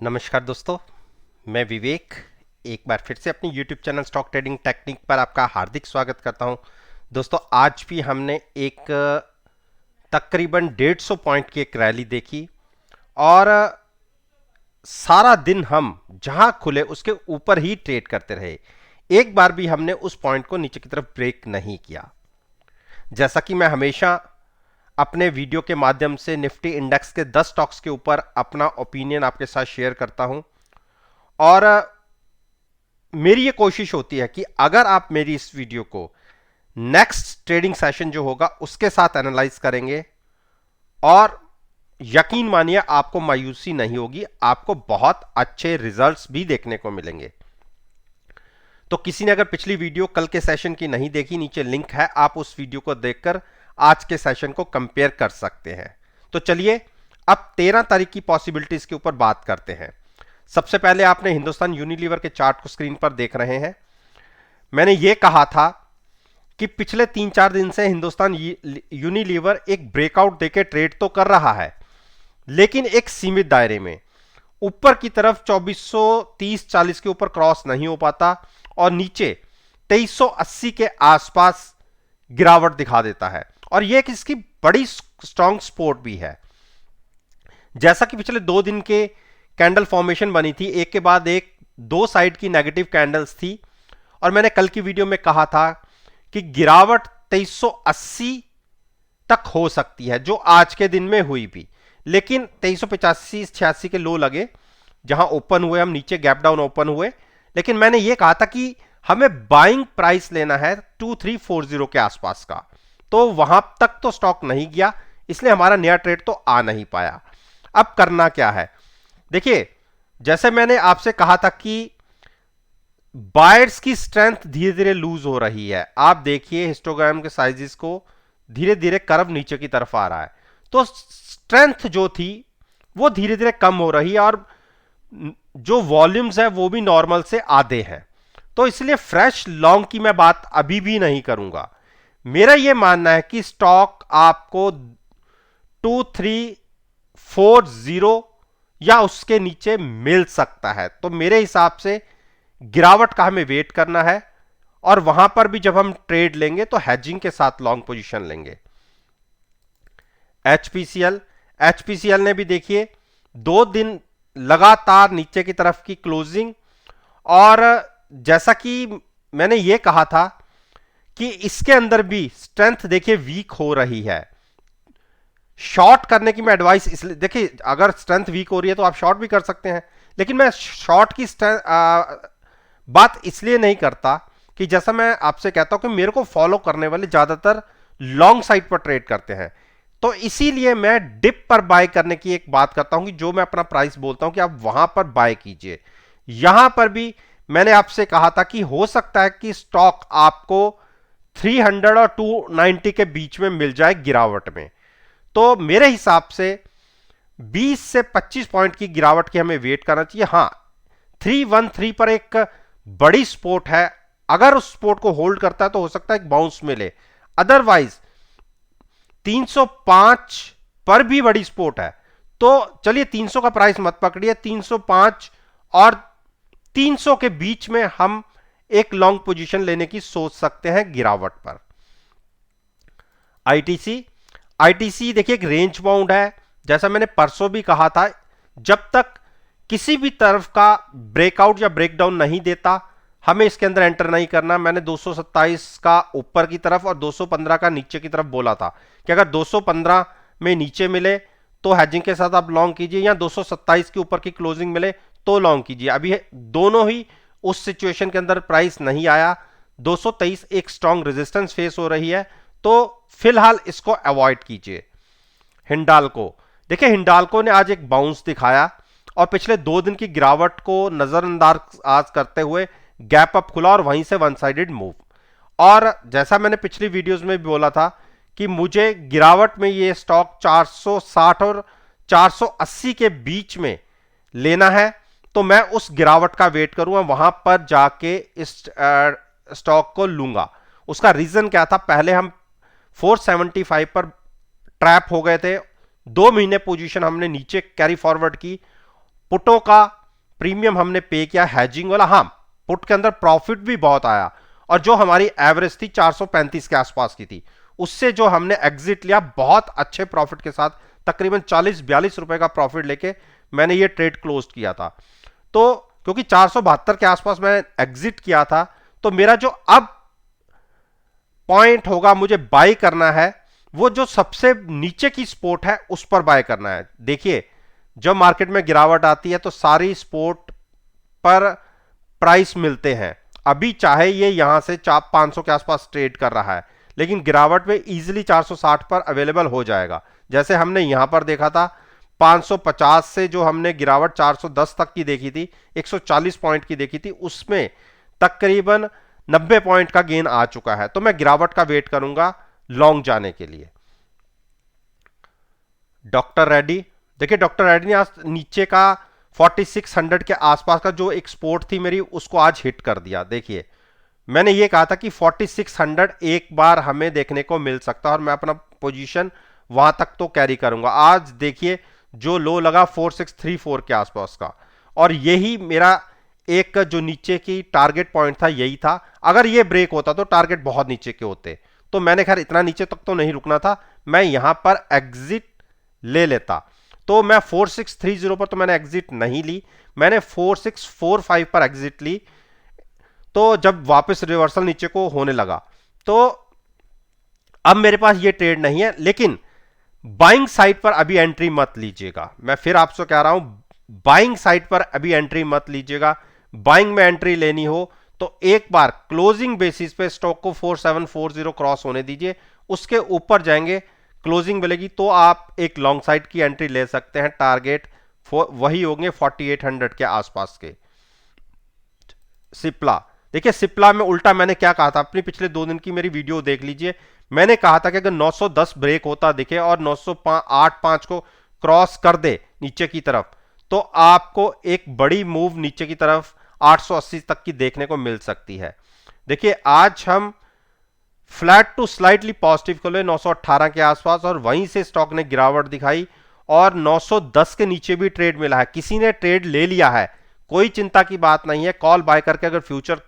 नमस्कार दोस्तों, मैं विवेक एक बार फिर से अपनी YouTube channel stock trading technique पर आपका हार्दिक स्वागत करता हूं। दोस्तों, आज भी हमने एक तकरीबन 150 पॉइंट की एक रैली देखी और सारा दिन हम जहां खुले उसके ऊपर ही ट्रेड करते रहे। एक बार भी हमने उस पॉइंट को नीचे की तरफ ब्रेक नहीं किया। जैसा कि मैं हमेशा अपने वीडियो के माध्यम से निफ्टी इंडेक्स के 10 स्टॉक्स के ऊपर अपना ओपिनियन आपके साथ शेयर करता हूं और मेरी ये कोशिश होती है कि अगर आप मेरी इस वीडियो को नेक्स्ट ट्रेडिंग सेशन जो होगा उसके साथ एनालाइज करेंगे और यकीन मानिए आपको मायूसी नहीं होगी, आपको बहुत अच्छे रिजल्ट्स भी देखने को मिलेंगे। तो किसी ने अगर पिछली वीडियो कल के सेशन की नहीं देखी, नीचे लिंक है, आप उस वीडियो को देखकर आज के सेशन को कंपेयर कर सकते हैं। तो चलिए अब 13 तारीख की पॉसिबिलिटीज के ऊपर बात करते हैं। सबसे पहले आपने हिंदुस्तान यूनिलीवर के चार्ट को स्क्रीन पर देख रहे हैं। मैंने यह कहा था कि पिछले 3-4 दिन से हिंदुस्तान यूनिलीवर एक ब्रेकआउट देके ट्रेड तो कर रहा है, लेकिन एक सीमित दायरे में ऊपर की तरफ 2430-40 के ऊपर क्रॉस नहीं हो पाता और नीचे 2380 के आसपास गिरावट दिखा देता है और यह इसकी बड़ी स्ट्रांग सपोर्ट भी है। जैसा कि पिछले 2 दिन के कैंडल फॉर्मेशन बनी थी, एक के बाद एक 2 साइड की नेगेटिव कैंडल्स थी और मैंने कल की वीडियो में कहा था कि गिरावट 2380 तक हो सकती है, जो आज के दिन में हुई भी, लेकिन 2385-86 के लो लगे जहां ओपन हुए, हम नीचे गैप डाउन ओपन हुए। लेकिन मैंने यह कहा था कि हमें बाइंग प्राइस लेना है 2340 के आसपास का, तो वहां तक तो स्टॉक नहीं गया, इसलिए हमारा नया ट्रेड तो आ नहीं पाया। अब करना क्या है, देखिए जैसे मैंने आपसे कहा था कि बायर्स की स्ट्रेंथ धीरे धीरे लूज हो रही है। आप देखिए हिस्टोग्राम के साइजेस को, धीरे धीरे कर्व नीचे की तरफ आ रहा है, तो स्ट्रेंथ जो थी वो धीरे धीरे कम हो रही है और जो वॉल्यूम्स है वो भी नॉर्मल से आधे हैं। तो इसलिए फ्रेश लॉन्ग की मैं बात अभी भी नहीं करूंगा। मेरा यह मानना है कि स्टॉक आपको 2340 या उसके नीचे मिल सकता है, तो मेरे हिसाब से गिरावट का हमें वेट करना है और वहां पर भी जब हम ट्रेड लेंगे तो हेजिंग के साथ लॉन्ग पोजीशन लेंगे। एचपीसीएल ने भी देखिए 2 दिन लगातार नीचे की तरफ की क्लोजिंग, और जैसा कि मैंने यह कहा था कि इसके अंदर भी स्ट्रेंथ देखिए वीक हो रही है। शॉर्ट करने की मैं एडवाइस इसलिए, देखिए अगर स्ट्रेंथ वीक हो रही है तो आप शॉर्ट भी कर सकते हैं, लेकिन मैं शॉर्ट की बात इसलिए नहीं करता कि जैसा मैं आपसे कहता हूं कि मेरे को फॉलो करने वाले ज्यादातर लॉन्ग साइड पर ट्रेड करते हैं, तो इसीलिए मैं डिप पर बाय करने की एक बात करता हूं कि जो मैं अपना प्राइस बोलता हूं कि आप वहां पर बाय कीजिए। यहां पर भी मैंने आपसे कहा था कि हो सकता है कि स्टॉक आपको 300 और 290 के बीच में मिल जाए गिरावट में, तो मेरे हिसाब से 20 से 25 पॉइंट की गिरावट की हमें वेट करना चाहिए। हां, 313 पर एक बड़ी सपोर्ट है, अगर उस सपोर्ट को होल्ड करता है तो हो सकता है एक बाउंस मिले, अदरवाइज 305 पर भी बड़ी सपोर्ट है। तो चलिए 300 का प्राइस मत पकड़िए, 305 और 300 के बीच में हम एक लॉन्ग पोजीशन लेने की सोच सकते हैं गिरावट पर। आईटीसी देखिए एक रेंज बाउंड है, जैसा मैंने परसों भी कहा था, जब तक किसी भी तरफ का ब्रेकआउट या ब्रेकडाउन नहीं देता हमें इसके अंदर एंटर नहीं करना। मैंने 227 का ऊपर की तरफ और 215 का नीचे की तरफ बोला था कि अगर 215 में नीचे मिले तो हेजिंग के साथ आप लॉन्ग कीजिए, या 227 के ऊपर की क्लोजिंग मिले तो लॉन्ग कीजिए। अभी दोनों ही उस सिचुएशन के अंदर प्राइस नहीं आया, 223 एक स्ट्रॉन्ग रेजिस्टेंस फेस हो रही है, तो फिलहाल इसको अवॉइड कीजिए। हिंडाल्को देखिए, हिंडाल्को ने आज एक बाउंस दिखाया और पिछले 2 दिन की गिरावट को नजरअंदाज करते हुए गैप अप खुला और वहीं से वन साइडेड मूव। और जैसा मैंने पिछली वीडियोस में भी बोला था कि मुझे गिरावट में ये स्टॉक 460 और 480 के बीच में लेना है, तो मैं उस गिरावट का वेट करूंगा, वहां पर जाके इस स्टॉक को लूंगा। उसका रीजन क्या था, पहले हम 475 पर ट्रैप हो गए थे, 2 महीने पोजीशन हमने नीचे कैरी फॉरवर्ड की, पुटों का प्रीमियम हमने पे किया हैजिंग वाला। हाँ, पुट के अंदर प्रॉफिट भी बहुत आया, और जो हमारी एवरेज थी 435 के आसपास की थी, उससे जो हमने एग्जिट लिया बहुत अच्छे प्रॉफिट के साथ, तकरीबन 40-42 रुपए का प्रॉफिट लेके मैंने ये ट्रेड क्लोज किया था। तो क्योंकि 472 के आसपास मैंने एग्जिट किया था, तो मेरा जो अब पॉइंट होगा मुझे बाय करना है, वो जो सबसे नीचे की सपोर्ट है उस पर बाय करना है। देखिए, जब मार्केट में गिरावट आती है तो सारी सपोर्ट पर प्राइस मिलते हैं। अभी चाहे ये यहां से 500 के आसपास ट्रेड कर रहा है, लेकिन गिरावट में इजीली 460 पर अवेलेबल हो जाएगा। जैसे हमने यहां पर देखा था 550 से जो हमने गिरावट 410 तक की देखी थी, 140 पॉइंट की देखी थी, उसमें तकरीबन 90 पॉइंट का गेन आ चुका है। तो मैं गिरावट का वेट करूंगा लॉन्ग जाने के लिए। डॉक्टर रेड्डी, देखिए डॉक्टर रेड्डी ने आज नीचे का 4600 के आसपास का जो एक सपोर्ट थी मेरी, उसको आज हिट कर दिया। देखिए, मैंने ये कहा था कि 4600 एक बार हमें देखने को मिल सकता है और मैं अपना पोजीशन वहां तक तो कैरी करूंगा। आज देखिए जो लो लगा 4634 के आसपास का, और यही मेरा एक जो नीचे की टारगेट पॉइंट था यही था। अगर ये ब्रेक होता तो टारगेट बहुत नीचे के होते, तो मैंने खैर इतना नीचे तक तो नहीं रुकना था, मैं यहां पर एग्जिट ले लेता। तो मैं 4630 पर तो मैंने एग्जिट नहीं ली, मैंने 4645 पर एग्जिट ली। तो जब वापस रिवर्सल नीचे को होने लगा, तो अब मेरे पास ये ट्रेड नहीं है, लेकिन बाइंग साइड पर अभी एंट्री मत लीजिएगा। मैं फिर आपसे कह रहा हूं, बाइंग साइड पर अभी एंट्री मत लीजिएगा। बाइंग में एंट्री लेनी हो तो एक बार क्लोजिंग बेसिस पे स्टॉक को 4740 क्रॉस होने दीजिए, उसके ऊपर जाएंगे, क्लोजिंग मिलेगी तो आप एक लॉन्ग साइड की एंट्री ले सकते हैं। टारगेट वही होंगे 4800 के आसपास के। सिप्ला, देखिए सिप्ला में उल्टा मैंने क्या कहा था, अपनी पिछले 2 दिन की मेरी वीडियो देख लीजिए। मैंने कहा था कि अगर 910 ब्रेक होता दिखे और 908.5 को क्रॉस कर दे नीचे की तरफ, तो आपको एक बड़ी मूव नीचे की तरफ 880 तक की देखने को मिल सकती है। देखिए आज हम फ्लैट टू स्लाइटली पॉजिटिव खुले 918 के आसपास, और वहीं से स्टॉक ने गिरावट दिखाई और 910 के नीचे भी ट्रेड मिला है। किसी ने ट्रेड ले लिया है, कोई चिंता की बात नहीं है। कॉल बाय करके अगर फ्यूचर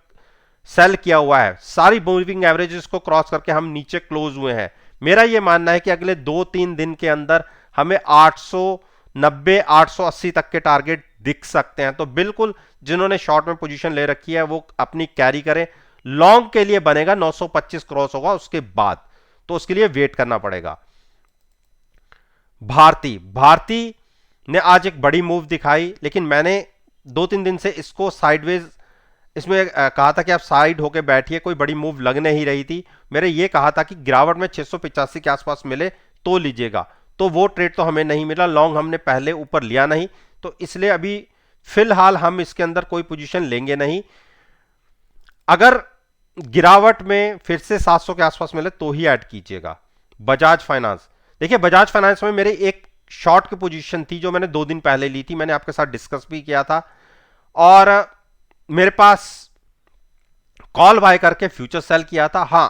सेल किया हुआ है, सारी मूविंग एवरेजेस को क्रॉस करके हम नीचे क्लोज हुए हैं। मेरा यह मानना है कि अगले 2-3 दिन के अंदर हमें 890 880 तक के टारगेट दिख सकते हैं। तो बिल्कुल जिन्होंने शॉर्ट में पोजीशन ले रखी है वो अपनी कैरी करें। लॉन्ग के लिए बनेगा 925 क्रॉस होगा उसके बाद, तो उसके लिए वेट करना पड़ेगा। भारती ने आज एक बड़ी मूव दिखाई, लेकिन मैंने 2-3 दिन से इसको साइडवेज इसमें कहा था कि आप साइड होके बैठिए, कोई बड़ी मूव लगने ही रही थी। मेरे ये कहा था कि गिरावट में 685 के आसपास मिले तो लीजिएगा, तो वो ट्रेड तो हमें नहीं मिला। लॉन्ग हमने पहले ऊपर लिया नहीं, तो इसलिए अभी फिलहाल हम इसके अंदर कोई पोजीशन लेंगे नहीं। अगर गिरावट में फिर से 700 के आसपास मिले तो ही ऐड कीजिएगा। बजाज फाइनेंस, देखिए बजाज फाइनेंस में मेरे एक शॉर्ट की पोजीशन थी जो मैंने 2 दिन पहले ली थी, मैंने आपके साथ डिस्कस भी किया था, और मेरे पास कॉल बाय करके फ्यूचर सेल किया था। हाँ,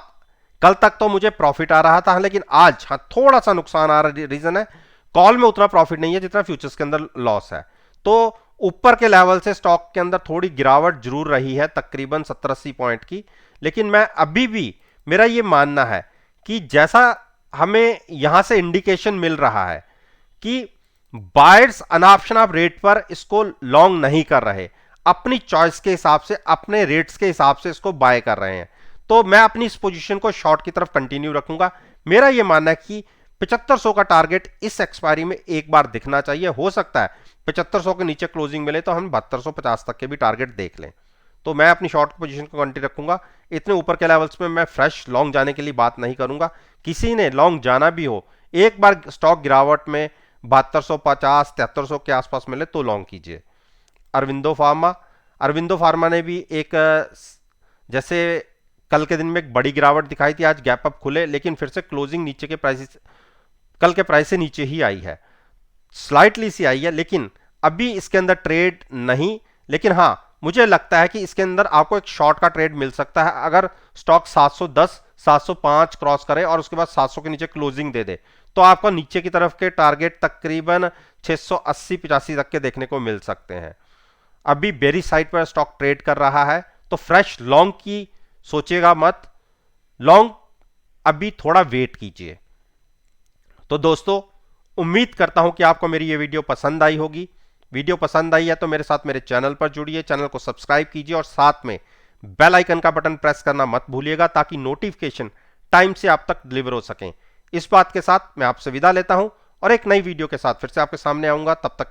कल तक तो मुझे प्रॉफिट आ रहा था, लेकिन आज हाँ थोड़ा सा नुकसान आ रहा। रीजन है कॉल में उतना प्रॉफिट नहीं है जितना फ्यूचर्स के अंदर लॉस है। तो ऊपर के लेवल से स्टॉक के अंदर थोड़ी गिरावट जरूर रही है, तकरीबन 70-80 पॉइंट की, लेकिन मैं अभी भी मेरा यह मानना है कि जैसा हमें यहां से इंडिकेशन मिल रहा है कि बायर्स अनऑप्शन ऑफ रेट पर इसको लॉन्ग नहीं कर रहे, अपनी चॉइस के हिसाब से, अपने रेट्स के हिसाब से इसको बाय कर रहे हैं, तो मैं अपनी इस पोजीशन को शॉर्ट की तरफ कंटिन्यू रखूंगा। मेरा यह मानना है कि 7500 का टारगेट इस एक्सपायरी में एक बार दिखना चाहिए। हो सकता है 7500 के नीचे क्लोजिंग मिले तो हम 7250 तक के भी टारगेट देख लें, तो मैं अपनी शॉर्ट पोजीशन को कंटिन्यू रखूंगा। इतने ऊपर के लेवल्स में मैं फ्रेश लॉन्ग जाने के लिए बात नहीं करूंगा। किसी ने लॉन्ग जाना भी हो, एक बार स्टॉक गिरावट में 7250 7300 के आसपास मिले तो लॉन्ग कीजिए। अरविंदो फार्मा ने भी एक, जैसे कल के दिन में एक बड़ी गिरावट दिखाई थी, आज गैप अप खुले, लेकिन फिर से क्लोजिंग नीचे के प्राइस, कल के प्राइस से नीचे ही आई है, स्लाइटली सी आई है, लेकिन अभी इसके अंदर ट्रेड नहीं। लेकिन हाँ, मुझे लगता है कि इसके अंदर आपको एक शॉर्ट का ट्रेड मिल सकता है। अगर स्टॉक 710 705 क्रॉस करे और उसके बाद 700 के नीचे क्लोजिंग दे दे, तो आपको नीचे की तरफ के टारगेट तकरीबन 680-85 तक के देखने को मिल सकते हैं। अभी बेरी साइड पर स्टॉक ट्रेड कर रहा है, तो फ्रेश लॉन्ग की सोचिएगा मत, लॉन्ग अभी थोड़ा वेट कीजिए। तो दोस्तों, उम्मीद करता हूं कि आपको मेरी ये वीडियो पसंद आई होगी। वीडियो पसंद आई है तो मेरे साथ मेरे चैनल पर जुड़िए, चैनल को सब्सक्राइब कीजिए और साथ में बेल आइकन का बटन प्रेस करना मत भूलिएगा, ताकि नोटिफिकेशन टाइम से आप तक डिलीवर हो सकें। इस बात के साथ मैं आपसे विदा लेता हूं और एक नई वीडियो के साथ फिर से आपके सामने आऊंगा। तब तक